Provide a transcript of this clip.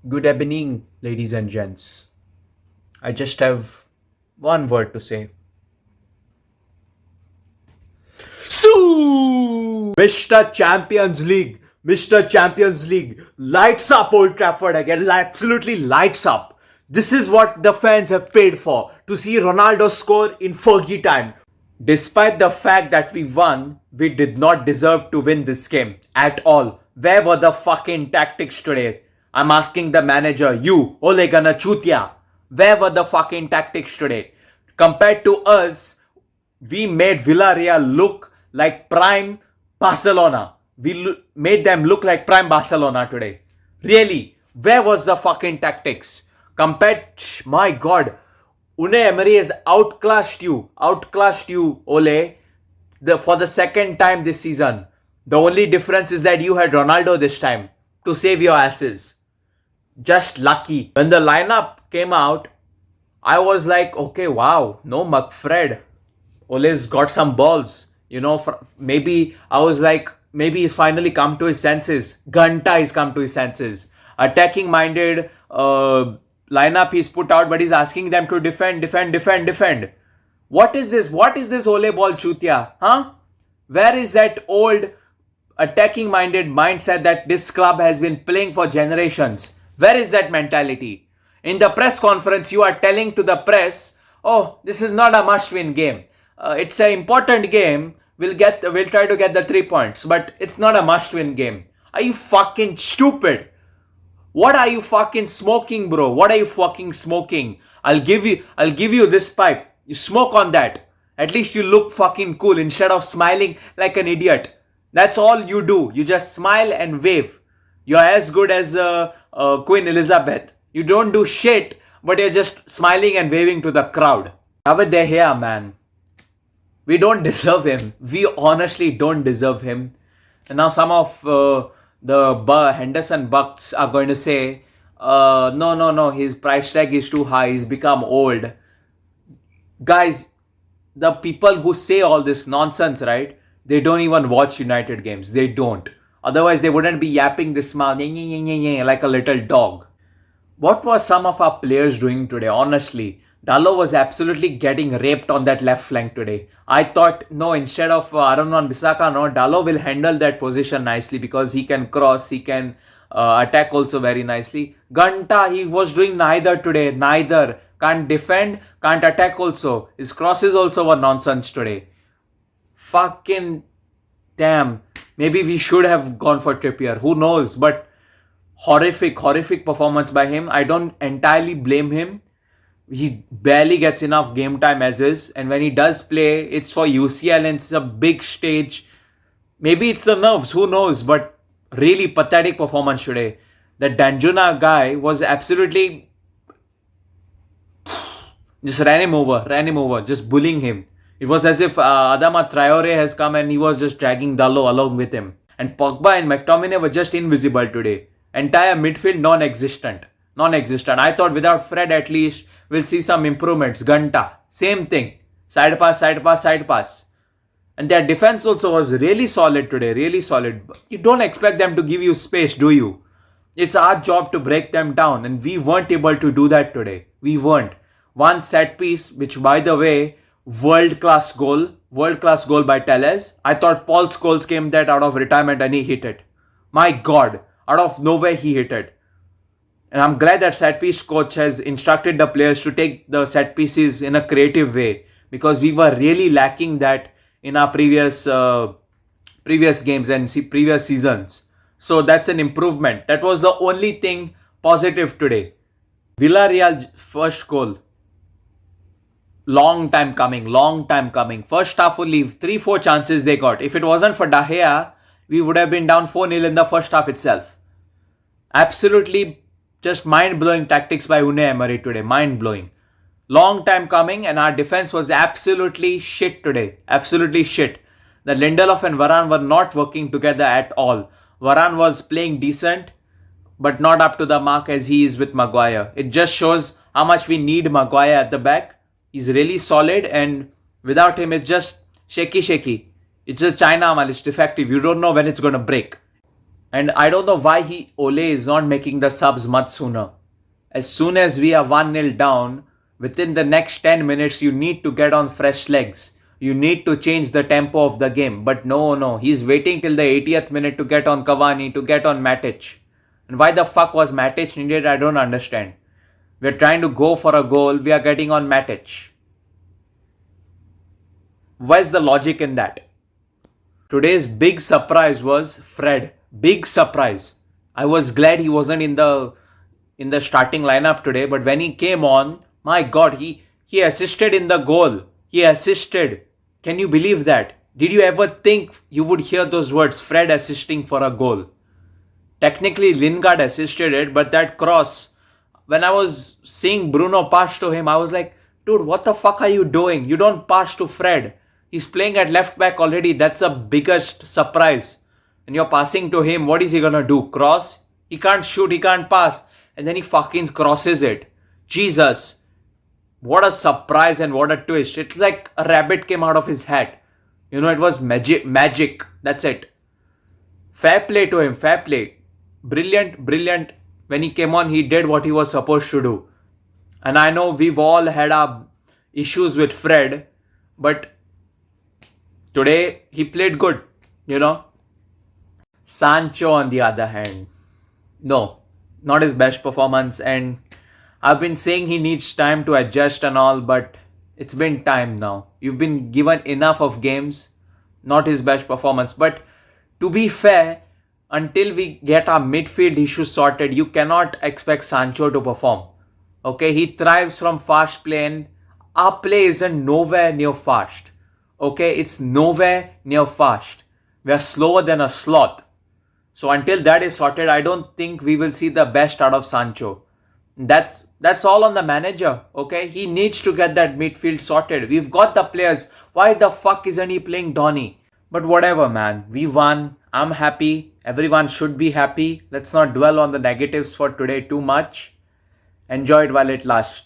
Good evening, ladies and gents. I just have one word to say. Sue! Mr. Champions League. Mr. Champions League. Lights up Old Trafford again. Absolutely lights up. This is what the fans have paid for. To see Ronaldo score in Fergie time. Despite the fact that we won, we did not deserve to win this game at all. Where were the fucking tactics today? I'm asking the manager, you, Ole Gunnar Chutia. Where were the fucking tactics today? Compared to us, we made Villarreal look like prime Barcelona. We made them look like prime Barcelona today. Really, where was the fucking tactics? Compared, my god, Unai Emery has outclassed you, Ole, for the second time this season. The only difference is that you had Ronaldo this time to save your asses. Just lucky. When the lineup came out, I was like, okay, wow, no McFred. Ole's got some balls. Maybe I was like, maybe he's finally come to his senses. Ganta has come to his senses. Attacking minded lineup he's put out, but he's asking them to defend. What is this? What is this Ole ball Chutia? Huh? Where is that old attacking minded mindset that this club has been playing for generations? Where is that mentality? In the press conference, you are telling to the press, oh, this is not a must win game. It's an important game. We'll try to get the 3 points, but it's not a must win game. Are you fucking stupid? What are you fucking smoking, bro? What are you fucking smoking? I'll give you this pipe. You smoke on that. At least you look fucking cool instead of smiling like an idiot. That's all you do. You just smile and wave. You're as good as Queen Elizabeth. You don't do shit, but you're just smiling and waving to the crowd. David De Gea, man. We don't deserve him. We honestly don't deserve him. And now some of the Henderson Bucks are going to say, no, his price tag is too high. He's become old. Guys, the people who say all this nonsense, right? They don't even watch United games. They don't. Otherwise, they wouldn't be yapping this mouth like a little dog. What was some of our players doing today? Honestly, Dalot was absolutely getting raped on that left flank today. I thought, no, instead of Aaron Wan-Bissaka, no, Dalot will handle that position nicely because he can cross, he can attack also very nicely. Ganta, he was doing neither today, neither. Can't defend, can't attack also. His crosses also were nonsense today. Fucking damn. Maybe we should have gone for Trippier. Who knows? But horrific performance by him. I don't entirely blame him. He barely gets enough game time as is. And when he does play, it's for UCL and it's a big stage. Maybe it's the nerves. Who knows? But really pathetic performance today. That Danjuma guy was absolutely... just ran him over, just bullying him. It was as if Adama Traore has come and he was just dragging Dalot along with him. And Pogba and McTominay were just invisible today. Entire midfield non-existent. I thought without Fred at least we'll see some improvements. Ganta, same thing. Side pass. And their defense also was really solid today, really solid. You don't expect them to give you space, do you? It's our job to break them down and we weren't able to do that today. We weren't. One set piece, which by the way, world class goal by Telles. I thought Paul Scholes came that out of retirement and he hit it. My god, out of nowhere he hit it. And I'm glad that set piece coach has instructed the players to take the set pieces in a creative way because we were really lacking that in our previous games and previous seasons. So that's an improvement. That was the only thing positive today. Villarreal first goal. Long time coming. First half only 3-4 chances they got. If it wasn't for De Gea, we would have been down 4-0 in the first half itself. Absolutely just mind-blowing tactics by Unai Emery today. Mind-blowing. Long time coming and our defense was absolutely shit today. Absolutely shit. The Lindelof and Varane were not working together at all. Varane was playing decent but not up to the mark as he is with Maguire. It just shows how much we need Maguire at the back. He's really solid and without him it's just shaky. It's a China mal, it's defective. You don't know when it's going to break. And I don't know why Ole is not making the subs much sooner. As soon as we are 1-0 down, within the next 10 minutes, you need to get on fresh legs. You need to change the tempo of the game. But no, he's waiting till the 80th minute to get on Cavani, to get on Matic. And why the fuck was Matic needed? I don't understand. We're trying to go for a goal, we are getting on Matic. Where's the logic in that? Today's big surprise was Fred. Big surprise. I was glad he wasn't in the starting lineup today, but when he came on, my god, he assisted in the goal. He assisted. Can you believe that? Did you ever think you would hear those words, Fred assisting for a goal? Technically, Lingard assisted it, but that cross, when I was seeing Bruno pass to him, I was like, dude, what the fuck are you doing? You don't pass to Fred. He's playing at left back already. That's the biggest surprise. And you're passing to him. What is he gonna do? Cross? He can't shoot, he can't pass. And then he fucking crosses it. Jesus. What a surprise and what a twist. It's like a rabbit came out of his hat. It was magic. That's it. Fair play to him. Fair play. Brilliant. When he came on, he did what he was supposed to do. And I know we've all had our issues with Fred, but today he played good, Sancho, on the other hand, no, not his best performance. And I've been saying he needs time to adjust and all, but it's been time now. You've been given enough of games. Not his best performance. But to be fair, until we get our midfield issues sorted, you cannot expect Sancho to perform. Okay, he thrives from fast play, and our play isn't nowhere near fast. Okay, it's nowhere near fast. We are slower than a sloth. So until that is sorted, I don't think we will see the best out of Sancho. That's all on the manager. Okay, he needs to get that midfield sorted. We've got the players. Why the fuck isn't he playing Donny? But whatever, man. We won. I'm happy. Everyone should be happy. Let's not dwell on the negatives for today too much. Enjoy it while it lasts.